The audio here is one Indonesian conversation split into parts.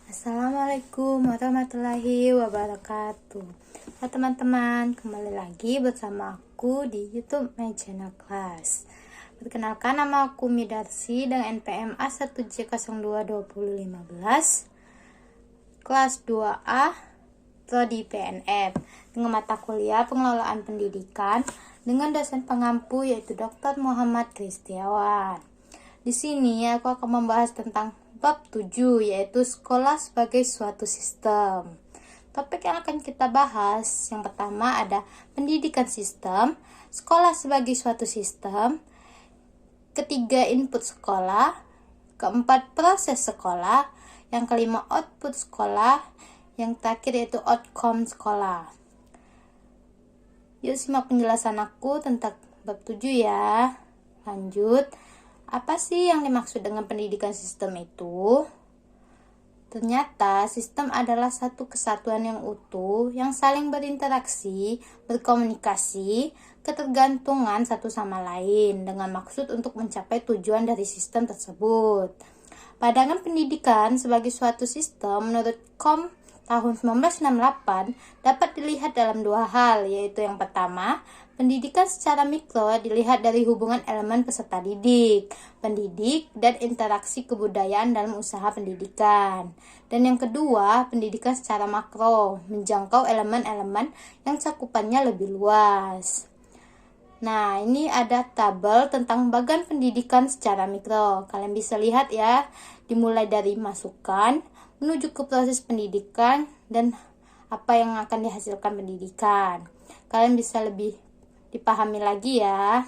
Assalamualaikum warahmatullahi wabarakatuh. Teman-teman, kembali lagi bersama aku di YouTube My Channel Class. Perkenalkan, nama aku Midarsi dengan NPM A1J022015, kelas 2A, Prodi PNF, dengan mata kuliah Pengelolaan Pendidikan dengan dosen pengampu yaitu Dr. Muhammad Kristiawan. Di sini aku akan membahas tentang bab 7, yaitu sekolah sebagai suatu sistem. Topik yang akan kita bahas yang pertama ada pendidikan sistem, sekolah sebagai suatu sistem, ketiga input sekolah, keempat proses sekolah, yang kelima output sekolah, yang terakhir yaitu outcome sekolah. Yuk simak penjelasan aku tentang bab 7 ya. Lanjut. Apa sih yang dimaksud dengan pendidikan sistem itu? Ternyata sistem adalah satu kesatuan yang utuh, yang saling berinteraksi, berkomunikasi, ketergantungan satu sama lain, dengan maksud untuk mencapai tujuan dari sistem tersebut. Pandangan pendidikan sebagai suatu sistem menurut KOM tahun 1968 dapat dilihat dalam dua hal, yaitu yang pertama, pendidikan secara mikro dilihat dari hubungan elemen peserta didik, pendidik, dan interaksi kebudayaan dalam usaha pendidikan. Dan yang kedua, pendidikan secara makro, menjangkau elemen-elemen yang cakupannya lebih luas. Nah, ini ada tabel tentang bagian pendidikan secara mikro. Kalian bisa lihat ya, dimulai dari masukan, menuju ke proses pendidikan, dan apa yang akan dihasilkan pendidikan. Kalian bisa lebih dipahami lagi ya.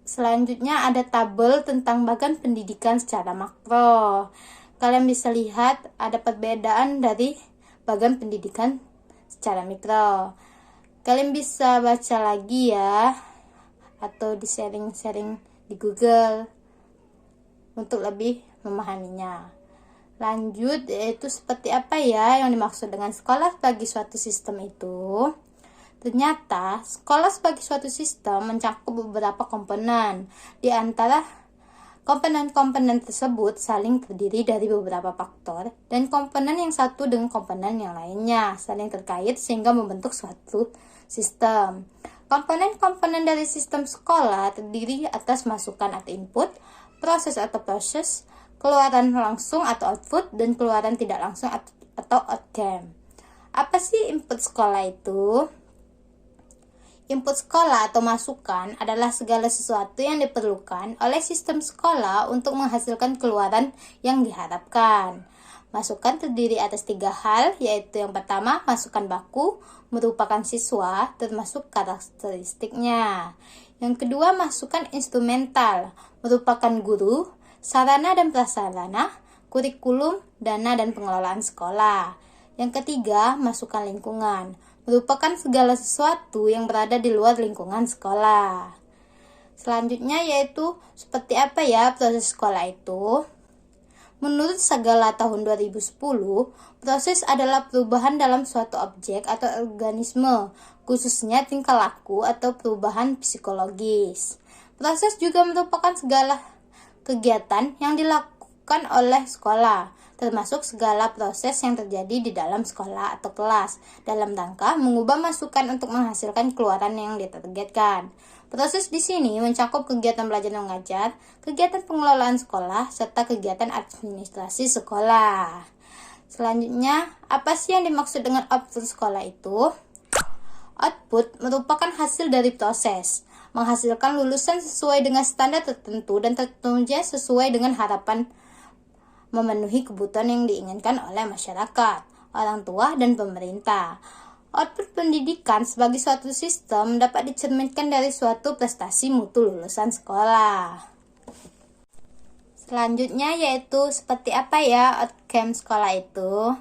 Selanjutnya ada tabel tentang bagian pendidikan secara makro. Kalian bisa lihat ada perbedaan dari bagian pendidikan secara mikro. Kalian bisa baca lagi ya, atau di sharing-sharing di Google untuk lebih memahaminya. Lanjut, yaitu seperti apa ya yang dimaksud dengan sekolah sebagai suatu sistem itu? Ternyata, sekolah sebagai suatu sistem mencakup beberapa komponen. Di antara komponen-komponen tersebut saling terdiri dari beberapa faktor, dan komponen yang satu dengan komponen yang lainnya saling terkait sehingga membentuk suatu sistem. Komponen-komponen dari sistem sekolah terdiri atas masukan atau input, proses atau proses, keluaran langsung atau output, dan keluaran tidak langsung atau outcome. Apa sih input sekolah itu? Input sekolah atau masukan adalah segala sesuatu yang diperlukan oleh sistem sekolah untuk menghasilkan keluaran yang diharapkan. Masukan terdiri atas 3 hal, yaitu yang pertama, masukan baku, merupakan siswa, termasuk karakteristiknya. Yang kedua, masukan instrumental, merupakan guru, sarana dan prasarana, kurikulum, dana dan pengelolaan sekolah. Yang ketiga, masukan lingkungan, merupakan segala sesuatu yang berada di luar lingkungan sekolah. Selanjutnya yaitu seperti apa ya proses sekolah itu? Menurut Sagala tahun 2010, proses adalah perubahan dalam suatu objek atau organisme, khususnya tingkah laku atau perubahan psikologis. Proses juga merupakan segala kegiatan yang dilakukan oleh sekolah, termasuk segala proses yang terjadi di dalam sekolah atau kelas, dalam rangka mengubah masukan untuk menghasilkan keluaran yang ditargetkan. Proses di sini mencakup kegiatan belajar dan mengajar, kegiatan pengelolaan sekolah, serta kegiatan administrasi sekolah. Selanjutnya, apa sih yang dimaksud dengan output sekolah itu? Output merupakan hasil dari proses, menghasilkan lulusan sesuai dengan standar tertentu dan tentunya sesuai dengan harapan memenuhi kebutuhan yang diinginkan oleh masyarakat, orang tua, dan pemerintah. Output pendidikan sebagai suatu sistem dapat dicerminkan dari suatu prestasi mutu lulusan sekolah. Selanjutnya yaitu seperti apa ya outcome sekolah itu?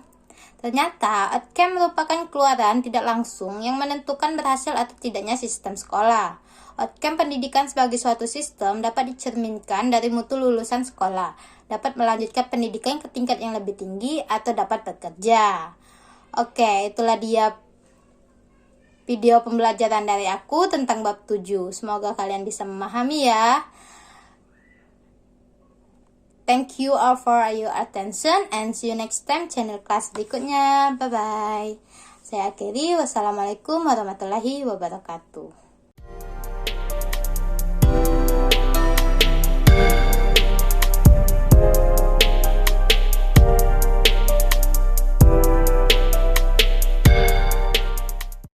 Ternyata, outcome merupakan keluaran tidak langsung yang menentukan berhasil atau tidaknya sistem sekolah. Outcome pendidikan sebagai suatu sistem dapat dicerminkan dari mutu lulusan sekolah, dapat melanjutkan pendidikan ke tingkat yang lebih tinggi, atau dapat bekerja. Oke, itulah dia video pembelajaran dari aku tentang bab 7. Semoga kalian bisa memahami ya. Thank you all for your attention and see you next time channel kelas berikutnya. Bye bye. Saya akhiri. Wassalamualaikum warahmatullahi wabarakatuh.